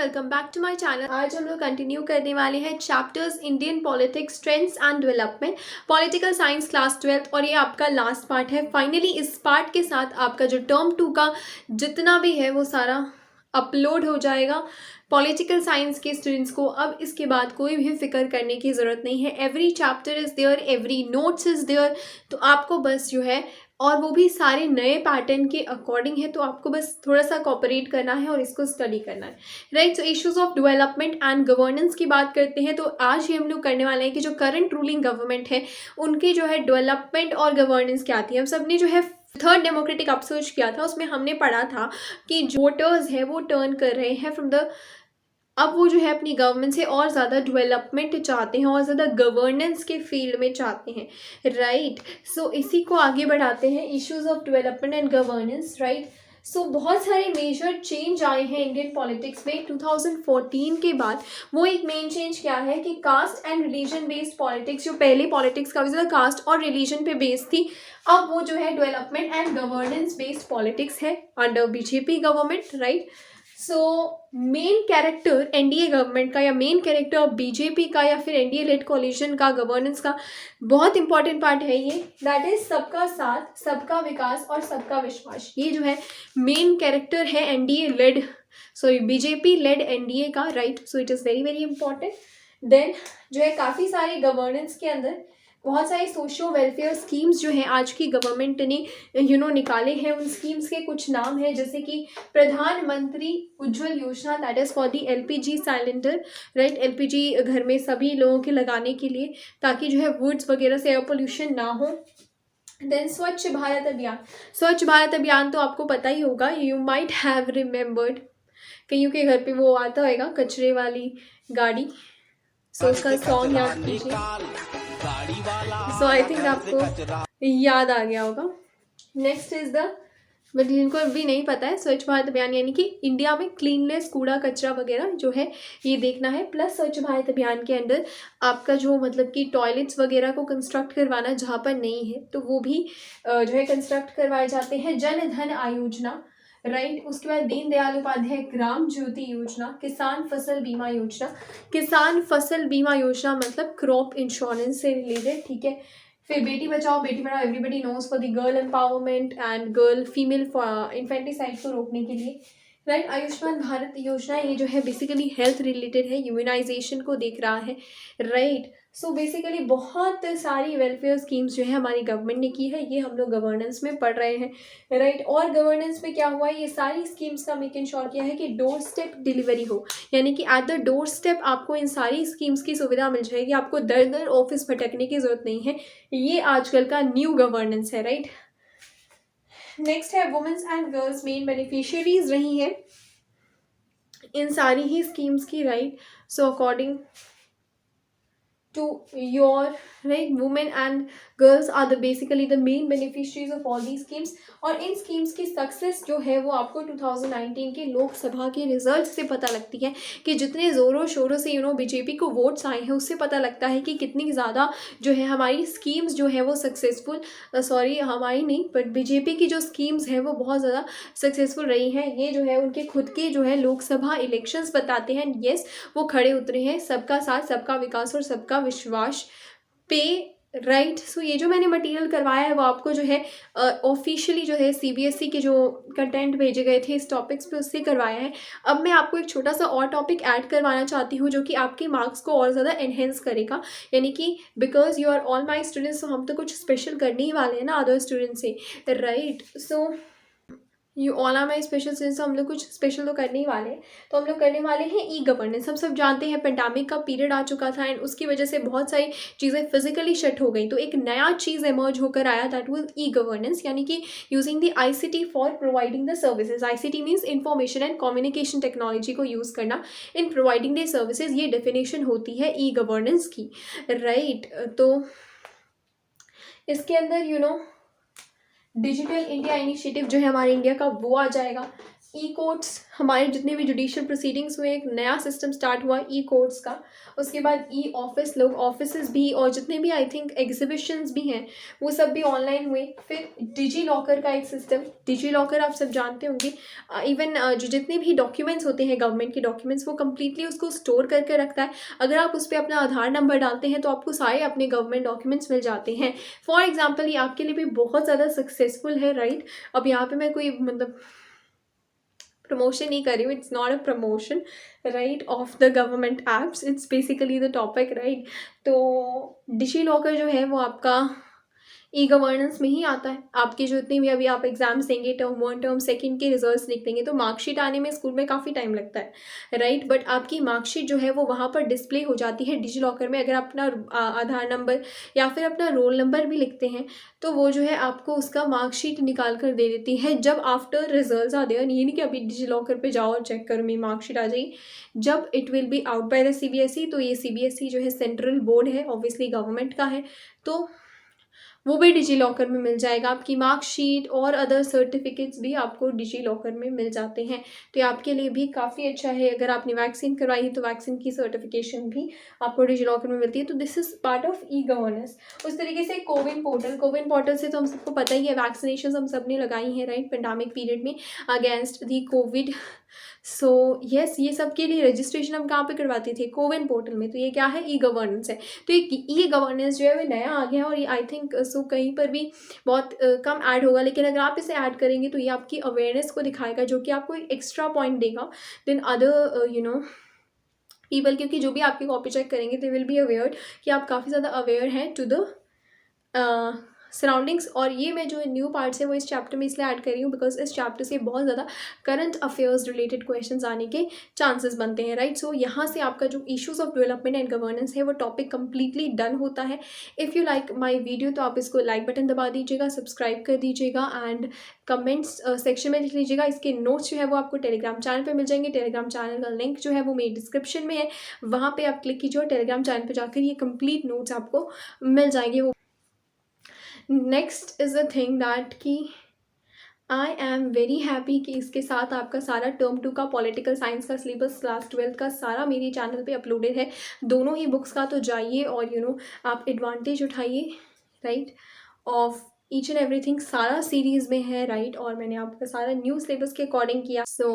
Welcome back to my channel. आज हम लोग कंटिन्यू करने वाले हैं chapters Indian politics trends and development, political science class 12 और ये आपका लास्ट पार्ट है। फाइनली इस पार्ट के साथ आपका जो टर्म 2 का जितना भी है वो सारा अपलोड हो जाएगा पॉलिटिकल साइंस के स्टूडेंट्स को। अब इसके बाद कोई भी फिक्र करने की ज़रूरत नहीं है। Every chapter is there, every notes is there. तो आपको बस जो है, और वो भी सारे नए पैटर्न के अकॉर्डिंग है, तो आपको बस थोड़ा सा कॉपरेट करना है और इसको स्टडी करना है, right. So issues of development and governance की बात करते हैं तो आज ही हम लोग करने वाले हैं कि जो करंट रूलिंग गवर्नमेंट है उनकी जो है डेवलपमेंट और गवर्नेंस क्या आती है। हम सब ने जो है थर्ड डेमोक्रेटिक अपसर्च किया था, उसमें हमने पढ़ा था कि जो वोटर्स है वो टर्न कर रहे हैं फ्रॉम द, अब वो जो है अपनी गवर्नमेंट से और ज़्यादा डेवलपमेंट चाहते हैं और ज़्यादा गवर्नेंस के फील्ड में चाहते हैं, राइट। सो इसी को आगे बढ़ाते हैं, issues of development and governance, right. So बहुत सारे मेजर चेंज आए हैं इंडियन पॉलिटिक्स में 2014 के बाद। वो एक मेन चेंज क्या है कि caste and religion based politics, जो पहले पॉलिटिक्स काफ़ी ज़्यादा कास्ट और रिलीजन पे बेस्ड थी, अब वो जो है development and governance based politics है under BJP government, right. So main character NDA government का या मेन कैरेक्टर बीजेपी का या फिर एनडीए लेड कोलिशन का गवर्नेंस का बहुत इंपॉर्टेंट पार्ट है ये, दैट इज सबका साथ, सबका विकास और सबका विश्वास। ये जो है मेन कैरेक्टर है NDA led, sorry BJP led NDA का, right. So it is very very important. Then जो है काफ़ी सारे गवर्नेंस के अंदर बहुत सारी सोशो वेलफेयर स्कीम्स जो हैं आज की गवर्नमेंट ने निकाले हैं। उन स्कीम्स के कुछ नाम हैं जैसे कि प्रधानमंत्री उज्ज्वल योजना, that is for the LPG cylinder, right. LPG घर में सभी लोगों के लगाने के लिए, ताकि जो है वुड्स वगैरह से एयर पोल्यूशन ना हो। देन स्वच्छ भारत अभियान। स्वच्छ भारत अभियान तो आपको पता ही होगा, यू माइट हैव रिमेम्बर्ड, कईयों के घर पे वो आता होगा कचरे वाली गाड़ी, सो उसका सॉन्ग याद कीजिए। सो आई थिंक आपको याद आ गया होगा। नेक्स्ट इज द, बट जिनको भी नहीं पता है, स्वच्छ भारत अभियान यानी कि इंडिया में क्लीननेस, कूड़ा कचरा वगैरह जो है ये देखना है। प्लस स्वच्छ भारत अभियान के अंदर आपका जो मतलब कि टॉयलेट्स वगैरह को कंस्ट्रक्ट करवाना जहाँ पर नहीं है तो वो भी जो है कंस्ट्रक्ट करवाए जाते हैं। जन धन आयोजना, राइट। उसके बाद दीनदयाल उपाध्याय ग्राम ज्योति योजना, किसान फसल बीमा योजना। किसान फसल बीमा योजना मतलब क्रॉप इंश्योरेंस से रिलेटेड, ठीक है। फिर बेटी बचाओ बेटी पढ़ाओ, everybody knows for the girl empowerment and girl female infanticide को रोकने के लिए, राइट। आयुष्मान भारत योजना, ये जो है बेसिकली हेल्थ रिलेटेड है, इम्यूनाइजेशन को देख रहा है, राइट। सो बेसिकली बहुत सारी वेलफेयर स्कीम्स जो है हमारी गवर्नमेंट ने की है, ये हम लोग गवर्नेंस में पढ़ रहे हैं, राइट। और गवर्नेंस में क्या हुआ है, ये सारी स्कीम्स का मेक श्योर किया है कि डोर स्टेप डिलीवरी हो, यानी कि एट द डोर स्टेप आपको इन सारी स्कीम्स की सुविधा मिल जाएगी, आपको दर दर ऑफिस भटकने की जरूरत नहीं है। ये आजकल का न्यू गवर्नेंस है, राइट। नेक्स्ट है women's and girls main beneficiaries रही हैं इन सारी ही स्कीम्स की, right. So according to your, right, women and girls are the basically the main beneficiaries of all these schemes। और इन स्कीम्स की सक्सेस जो है वो आपको 2019 के लोकसभा के रिजल्ट से पता लगती है कि जितने ज़ोरों शोरों से बीजेपी को वोट्स आए हैं, उससे पता लगता है कि कितनी ज़्यादा जो है हमारी स्कीम्स जो है वो सक्सेसफुल, सॉरी हमारी नहीं बट बीजेपी की जो स्कीम्स हैं वो बहुत ज़्यादा सक्सेसफुल रही हैं। ये जो है उनके खुद के जो है लोकसभा इलेक्शंस बताते हैं, येस वो खड़े उतरे हैं सबका साथ, सबका विकास और सबका विश्वास पे, राइट। सो ये जो मैंने मटेरियल करवाया है वो आपको जो है ऑफिशियली जो है सीबीएसई के जो कंटेंट भेजे गए थे इस टॉपिक्स पे उससे करवाया है। अब मैं आपको एक छोटा सा और टॉपिक ऐड करवाना चाहती हूँ जो कि आपके मार्क्स को और ज़्यादा एनहेंस करेगा, यानी कि because you are all my students, तो हम तो कुछ स्पेशल करने ही वाले हैं ना अदर स्टूडेंट से, right. So you all are my special students, हम लोग कुछ स्पेशल तो करने ही वाले हैं। तो हम लोग करने वाले हैं ई गवर्नेंस। हम सब जानते हैं पेंडेमिक का पीरियड आ चुका था एंड उसकी वजह से बहुत सारी चीज़ें फिजिकली शट हो गई, तो एक नया चीज़ एमर्ज होकर आया, दैट वाज ई गवर्नेंस, यानी कि using the ICT for providing the services. ICT means information and communication technology को यूज़ करना इन प्रोवाइडिंग द सर्विसेज, ये डेफिनेशन होती है ई गवर्नेंस की, राइट। तो इसके अंदर डिजिटल इंडिया इनिशिएटिव जो है हमारे इंडिया का वो आ जाएगा। ई कोर्ट्स, हमारे जितने भी जुडिशियल प्रोसीडिंग्स हुए, एक नया सिस्टम स्टार्ट हुआ ई कोर्ट्स का। उसके बाद ई ऑफिस, लोग ऑफिसेज भी, और जितने भी आई थिंक एग्जीबिशंस भी हैं वो सब भी ऑनलाइन हुए। फिर डिजी लॉकर का एक सिस्टम, डिजी लॉकर आप सब जानते होंगे, इवन जो जितने भी डॉक्यूमेंट्स होते हैं गवर्नमेंट के डॉक्यूमेंट्स, वो कम्प्लीटली उसको स्टोर करके रखता है। अगर आप उस पर अपना आधार नंबर डालते हैं तो आपको सारे अपने गवर्नमेंट डॉक्यूमेंट्स मिल जाते हैं। फॉर एग्जाम्पल ये आपके लिए भी बहुत ज़्यादा सक्सेसफुल है, राइट। अब यहाँ पे मैं कोई मतलब प्रमोशन नहीं कर रही हूँ, it's not a promotion right of the government apps, it's basically the topic, right. तो डिजी लॉकर जो है वो आपका ई गवर्नेंस में ही आता है। आपके जो इतने भी अभी आप एग्जाम्स देंगे, टर्म 1 टर्म 2 के रिजल्ट्स लिख देंगे, तो मार्कशीट आने में स्कूल में काफ़ी टाइम लगता है, राइट। बट आपकी मार्कशीट जो है वो वहाँ पर डिस्प्ले हो जाती है डिजी लॉकर में। अगर आप अपना आधार नंबर या फिर अपना रोल नंबर भी लिखते हैं तो वो जो है आपको उसका मार्कशीट निकाल कर दे देती है जब आफ्टर रिजल्ट आ देगा। ये नहीं कि अभी डिजी लॉकर पर जाओ और चेक करो मेरी मार्कशीट आ जाएगी, जब it will be out by the CBSE। तो ये CBSE जो है सेंट्रल बोर्ड है, ऑब्वियसली गवर्नमेंट का है, तो वो भी डिजी लॉकर में मिल जाएगा। आपकी मार्कशीट और अदर सर्टिफिकेट्स भी आपको डिजी लॉकर में मिल जाते हैं। तो ये आपके लिए भी काफ़ी अच्छा है। अगर आपने वैक्सीन करवाई है तो वैक्सीन की सर्टिफिकेशन भी आपको डिजी लॉकर में मिलती है। तो this is part of e governance. उस तरीके से कोविन पोर्टल, कोविन पोर्टल से तो हम सबको पता ही है, वैक्सीनेशन हम सब ने लगाई हैं, राइट, पेंडेमिक पीरियड में against the Covid. So yes, ये सब के लिए रजिस्ट्रेशन हम कहाँ पे करवाते थे, कोविन पोर्टल में। तो ये क्या है, ई गवर्नेंस है। तो ये ई गवर्नेंस जो है वो नया आ गया है, और ये आई थिंक सो कहीं पर भी बहुत कम ऐड होगा, लेकिन अगर आप इसे ऐड करेंगे तो ये आपकी अवेयरनेस को दिखाएगा, जो कि आपको एक एक्स्ट्रा पॉइंट देगा देन अदर पीपल, क्योंकि जो भी आपकी कॉपी चेक करेंगे दे विल बी अवेयर कि आप काफ़ी ज़्यादा अवेयर हैं टू द सराउंडिंग्स। और ये मैं जो न्यू पार्ट्स है वो इस चैप्टर में इसलिए ऐड कर रही हूँ बिकॉज इस चैप्टर से बहुत ज़्यादा करंट अफेयर्स रिलेटेड क्वेश्चंस आने के चांसेस बनते हैं, राइट। सो यहाँ से आपका जो issues of development and governance है वो टॉपिक कंप्लीटली डन होता है। If you like my video तो आप इसको लाइक बटन दबा दीजिएगा, सब्सक्राइब कर दीजिएगा, एंड कमेंट्स सेक्शन में लिख लीजिएगा। इसके नोट्स जो है वो आपको टेलीग्राम चैनल पर मिल जाएंगे। टेलीग्राम चैनल का लिंक जो है वो मेरी डिस्क्रिप्शन में है, वहाँ पर आप क्लिक कीजिए और टेलीग्राम चैनल पर जाकर ये कंप्लीट नोट्स आपको मिल जाएंगे। वो next is a thing that कि आई एम वेरी हैप्पी कि इसके साथ आपका सारा टर्म 2 का पॉलिटिकल साइंस का सिलेबस क्लास 12 का सारा मेरे चैनल पे अपलोडेड है, दोनों ही बुक्स का। तो जाइए और आप एडवांटेज उठाइए, right, of each and everything. सारा सीरीज़ में है, राइट, और मैंने आपका सारा न्यू सिलेबस के अकॉर्डिंग किया। So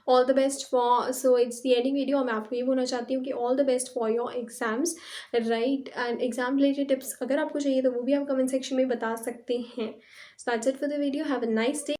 all the best for, so it's the ending video. मैं आपको ये बोलना चाहती हूँ कि all the best for your exams, right, and exam related tips अगर आपको चाहिए तो वो भी आप कमेंट सेक्शन में बता सकते हैं। So that's it for the video. Have a nice day.